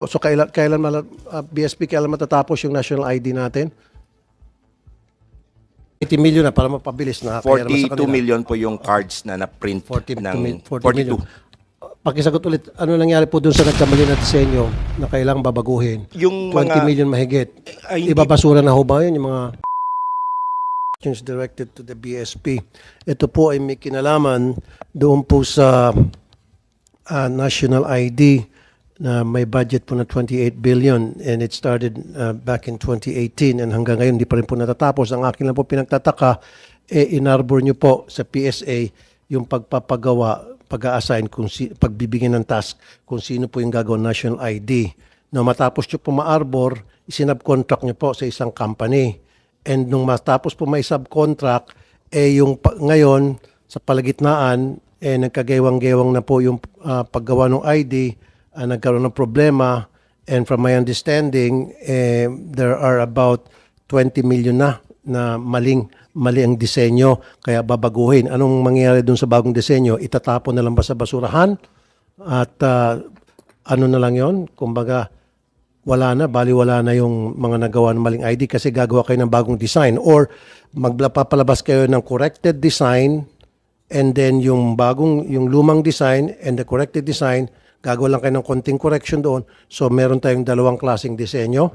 So BSP, kailan matatapos yung national ID natin? 80 million na para mapabilis na. 42 million po yung cards na na-print 42 ng 42. Pakisagot ulit, ano nangyari po dun sa nagkamali na disenyo na kailangang babaguhin? Yung 20 million mahigit. Ay, hindi- Ibabasura na ho ba yun yung mga questions directed to the BSP? Ito po ay may kinalaman doon po sa national ID na may budget po na 28 billion and it started back in 2018 and hanggang ngayon hindi pa rin po natatapos. Ang akin lang po pinagtataka, inarbor nyo po sa PSA yung pagpapagawa, pag-a-assign, pagbibigyan ng task kung sino po yung gagawin national ID. No, matapos nyo po ma-arbor, isinabcontract nyo po sa isang company. And nung matapos po may subcontract, ngayon sa palagitnaan, nagkagewang-gewang na po yung paggawa ng ID, nagkaroon ng problema, and from my understanding, there are about 20 million na mali ang disenyo, kaya babaguhin. Anong mangyayari dun sa bagong disenyo? Itatapon na lang ba sa basurahan? At ano na lang yon? Kumbaga, wala na yung mga nagawa ng maling ID kasi gagawa kayo ng bagong design or magpapalabas kayo ng corrected design and then yung lumang design and the corrected design, gagawa lang kayo ng konting correction doon. So, meron tayong dalawang klaseng disenyo.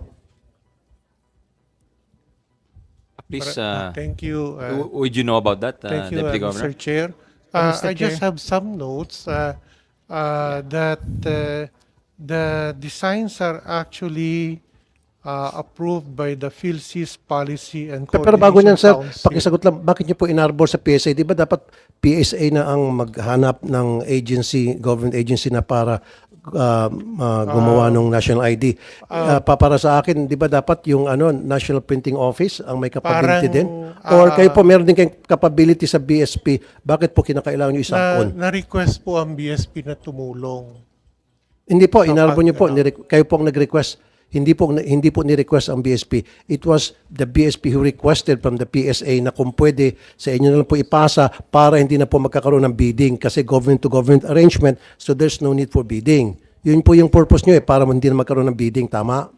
Please, Thank you. would you know about that, Thank you, Deputy Governor? Mr. Chair. Mr. I just Chair. have some notes that the designs are actually approved by the PhilSys Policy and Pero bago niyan, sir, Coordination Council. pakisagot lang, bakit niyo po inarbor sa PSA? Di ba dapat PSA na ang maghanap ng government agency na para gumawa ng national ID? Para sa akin, di ba dapat yung National Printing Office ang may capability din? Or kayo po, meron din kayong capability sa BSP, bakit po kinakailangan nyo isakon? Na-request po ang BSP na tumulong. Hindi po, inarbor niyo po, kayo po ang nag-request. Hindi po ni-request ang BSP. It was the BSP who requested from the PSA na kung pwede sa inyo na lang po ipasa para hindi na po magkakaroon ng bidding kasi government-to-government arrangement, so there's no need for bidding. Yun po yung purpose nyo para hindi na magkaroon ng bidding. Tama?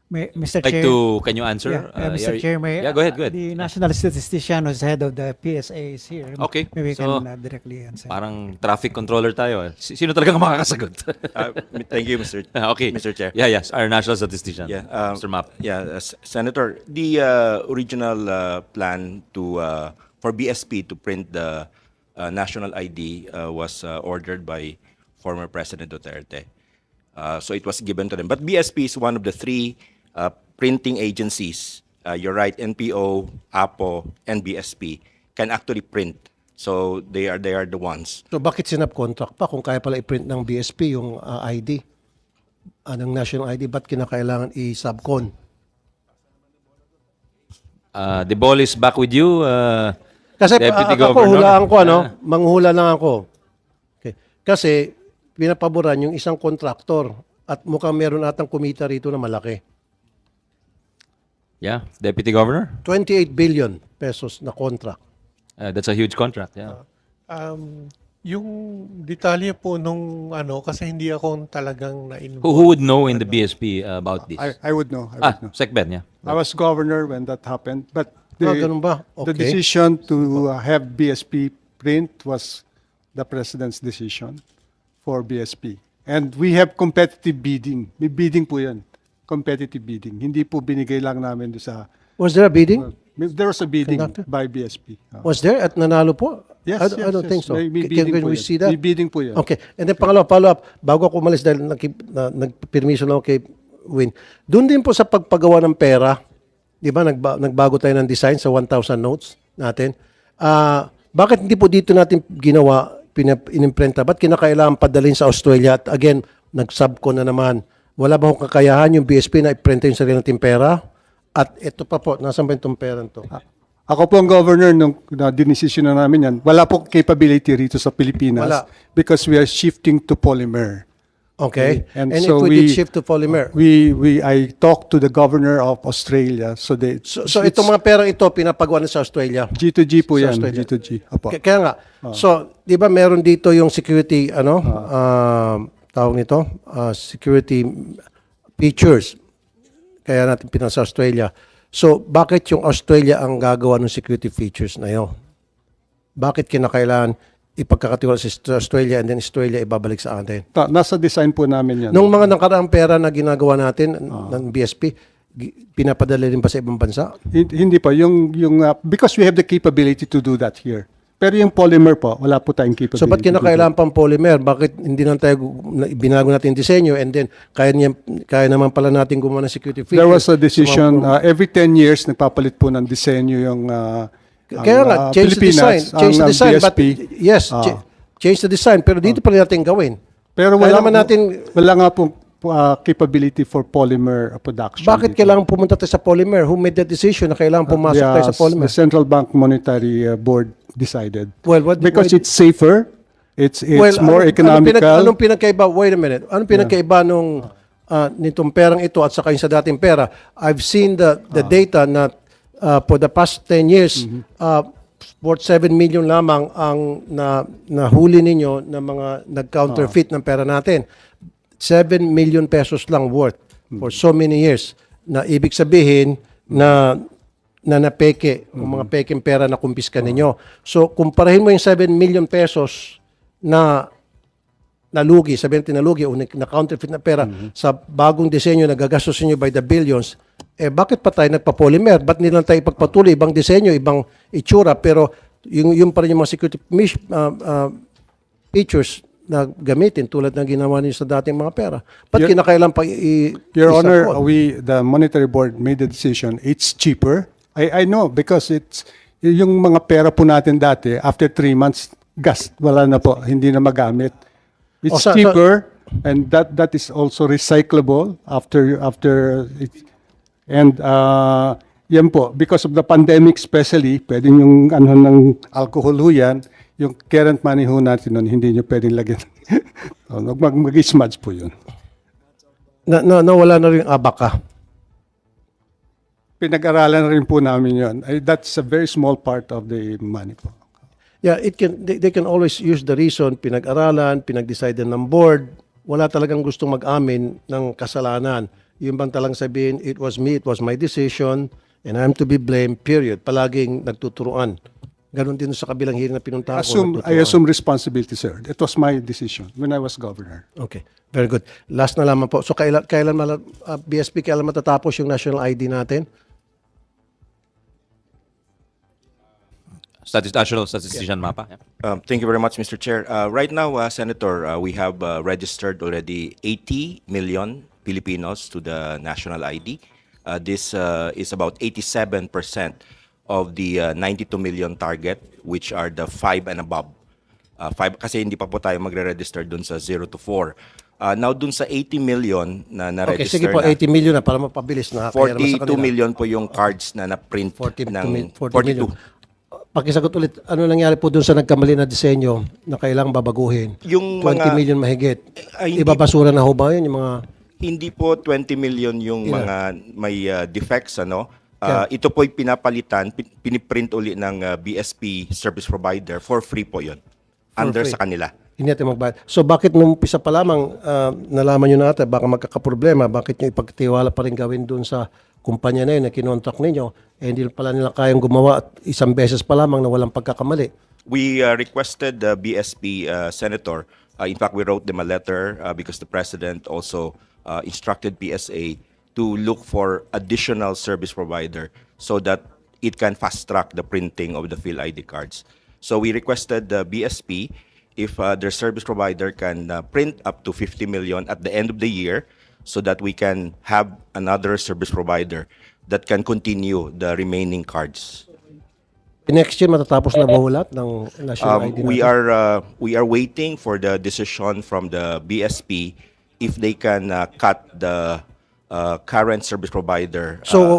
Mr. Like Chair, can you answer? Mr. Chair, yeah, go ahead. The national statistician who's head of the PSA is here. Okay, Maybe we so, can directly answer. Parang traffic controller tayo. Sino talaga makakasagot? Thank you, Mr. Okay. Mr. Chair. Yeah, yes. Our national statistician, Yeah, Mr. Map. Yeah, Senator, the original plan for BSP to print the national ID was ordered by former President Duterte. So it was given to them. But BSP is one of the three printing agencies. You're right, NPO, APO, and BSP can actually print. So they are the ones. So bakit sinab-contract pa kung kaya pala i-print ng BSP yung ID? Ng national ID, ba't kinakailangan i-subcon? The ball is back with you, Kasi Deputy ako, Governor. hulaan ko, manghula lang ako. Okay. Kasi, pinapaboran yung isang kontraktor at mukhang meron atang kumita rito na malaki. Yeah, Deputy Governor. 28 billion pesos na contract. That's a huge contract. Yeah. Yung detalye po nung kasi hindi ako talagang na-involved. Who would know in the BSP about this? I would know. I would know. Secben, yeah. I was governor when that happened, but Ganun ba? the Okay. decision to have BSP print was the president's decision for BSP. And we have competitive bidding. May bidding po yan. Competitive bidding. Hindi po binigay lang namin doon sa... Was there a bidding? There was a bidding Conductor? by BSP. Was there at nanalo po? Yes, I don't think so. May Can bidding po we yan. see that? May bidding po yan. Okay. And then pangalawa, follow-up. Bago ako umalis dahil nagpermiso lang ako kay Win. Doon din po sa pagpagawa ng pera, di ba, nagbago tayo ng design sa 1,000 notes natin. Bakit hindi po dito natin ginawa, inimprenta? Ba't kinakailangan padalhin sa Australia? At again, nag-subcon na naman. Wala ba akong kakayahan yung BSP na iprenta yung sarili nating pera? At ito pa po, nasan ba itong pera to? Ako po ang governor nung dinesisyon na namin yan. Wala po capability rito sa Pilipinas Wala. because we are shifting to polymer. Okay? And And so if we did shift to polymer. I talked to the governor of Australia. So So itong mga pera ito, pinapagawa na sa Australia. G2G po Sa yan. Australia. G2G. Apo. Kaya nga. So, di ba meron dito yung security, tawag nito, security features. Kaya natin pinasa Australia. So, bakit yung Australia ang gagawa ng security features na yun? Bakit kinakailangan ipagkakatiwala sa Australia and then Australia ibabalik sa atin? Nasa design po namin yan. Nung mga nakaraang pera na ginagawa natin ng BSP, pinapadala rin pa sa ibang bansa? Hindi po. Because we have the capability to do that here. Pero yung polymer po, wala po tayong capability. So, ba't kinakailangan pang polymer? Bakit hindi lang tayo binago natin yung disenyo and then kaya naman pala natin gumawa ng security features? There was a decision, every 10 years, nagpapalit po ng disenyo yung Kaya nga, change the design. Change the design. But, BSP. yes, change the design. Pero dito pa rin natin gawin. Pero Kaya wala, naman natin, wala nga po capability for polymer production. bakit dito. kailangan pumunta tayo sa polymer? Who made that decision na kailangan pumasok tayo sa polymer? The Central Bank Monetary Board decided. Well, Because it's safer, it's more economical. Anong pinagkaiba? Wait a minute. Anong pinagkaiba nung nitong perang ito at saka yung sa dating pera? I've seen the data na for the past 10 years, 47 million lamang ang nahuli ninyo na mga nag-counterfeit ng pera natin. 7 million pesos lang worth for so many years. Na ibig sabihin na napeke, yung mga peking pera na kumpiska ninyo. So, kumparahin mo yung 7 million pesos na nalugi, sabihin natin nalugi o na counterfeit na pera sa bagong disenyo na gagastos nyo by the billions, bakit pa tayo nagpa-polymer? Ba't nilang tayo ipagpatuloy? Ibang disenyo, ibang itsura, pero yung pa rin yung mga security features na gamitin tulad ng ginawa niyo sa dating mga pera. Ba't kinakailan pa Your Honor, the Monetary Board made the decision. It's cheaper. I know because it's yung mga pera po natin dati after 3 months wala na po, hindi na magamit. It's cheaper and that is also recyclable after it, and yan po because of the pandemic especially, pwedeng yung ng alcohol ho yan, yung current money ho natin nun, hindi nyo pwedeng lagyan. Mag-smudge po yun. Wala na rin abaka. Pinag-aralan na rin po namin yun. That's a very small part of the money po. Yeah, they can always use the reason, pinag-aralan, pinag-decide ng board, wala talagang gustong mag-amin ng kasalanan. Yung bang talang sabihin, it was me, it was my decision, and I'm to be blamed, period. Palaging nagtuturuan. Ganon din sa kabilang hearing na pinuntahan ko. I assume responsibility, sir. It was my decision when I was governor. Okay, very good. Last na lamang po. So kailan BSP, kailan matatapos yung national ID natin? National Statistician Mapa. Yeah. Thank you very much, Mr. Chair. Right now, Senator, we have registered already 80 million Filipinos to the national ID. This is about 87% of the 92 million target, which are the 5 and above. 5 kasi hindi pa po tayo magre-register dun sa 0 to 4. Now dun sa 80 million na Okay, na-register sige po, na, 80 million na para mapabilis na. 42 million po yung cards na na-print 40 ng million. Pakisagot ulit, ano nangyari po dun sa nagkamali na disenyo na kailangang babaguhin? Yung 20 mga- million mahigit. Ay, hindi- Ibabasura na ho ba yun? Yung mga... Hindi po 20 million yung mga may defects, ano. Okay. Ito po'y pinapalitan, piniprint uli ng BSP service provider for free po yun. Under free. sa kanila. Hindi natin magbayad. So bakit nung umpisa pa lamang nalaman nyo natin baka magkakaproblema, bakit nyo ipagtiwala pa rin gawin dun sa kumpanya na yun na kinontract ninyo, hindi pala nila kayang gumawa at isang beses pa lamang na walang pagkakamali. We requested the BSP senator. In fact, we wrote them a letter because the president also instructed PSA to look for additional service provider so that it can fast track the printing of the PhilID cards. So we requested the BSP if their service provider can print up to 50 million at the end of the year so that we can have another service provider that can continue the remaining cards. Next year matatapos na ba lahat ng national ID natin? We are waiting for the decision from the BSP if they can cut the current service provider. So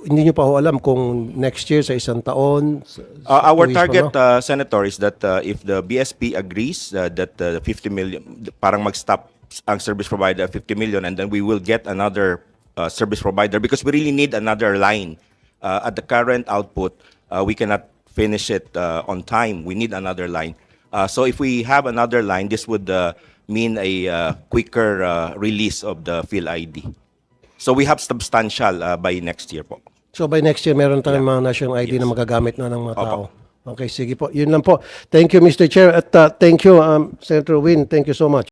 hindi nyo pa ho alam kung next year sa isang taon? Our 2 years target, from now? Senator, is that if the BSP agrees that 50 million, parang mag-stop ang service provider at 50 million, and then we will get another service provider because we really need another line. At the current output, we cannot finish it on time. We need another line. So if we have another line, this would mean a quicker release of the PhilID. So we have substantial by next year po. So by next year, meron tayong mga national ID na magagamit na ng mga tao. Okay, sige po. Yun lang po. Thank you, Mr. Chair. At thank you, Senator Win. Thank you so much.